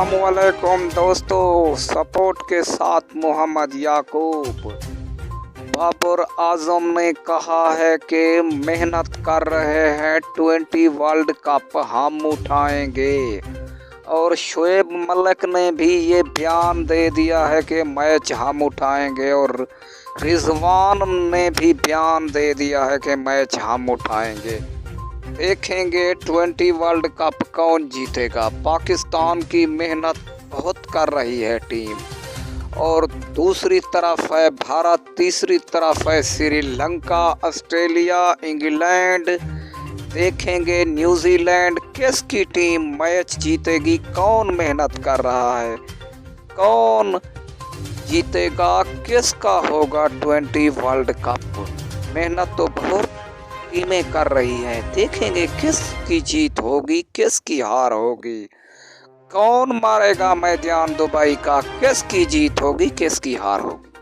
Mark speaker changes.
Speaker 1: अस्सलामुअलैकुम दोस्तों, सपोर्ट के साथ मोहम्मद याकूब। बाबर आजम ने कहा है कि मेहनत कर रहे हैं, 20 वर्ल्ड कप हम उठाएंगे। और शोएब मलिक ने भी ये बयान दे दिया है कि मैच हम उठाएंगे। और रिजवान ने भी बयान दे दिया है कि मैच हम उठाएंगे। देखेंगे 20 वर्ल्ड कप कौन जीतेगा। पाकिस्तान की मेहनत बहुत कर रही है टीम, और दूसरी तरफ है भारत, तीसरी तरफ है श्रीलंका, ऑस्ट्रेलिया, इंग्लैंड। देखेंगे न्यूजीलैंड किसकी टीम मैच जीतेगी, कौन मेहनत कर रहा है, कौन जीतेगा, किसका होगा 20 वर्ल्ड कप। मेहनत तो बहुत टीमें कर रही हैं। देखेंगे किसकी जीत होगी, किसकी हार होगी, कौन मारेगा मैदान दुबई का, किसकी जीत होगी, किसकी हार होगी।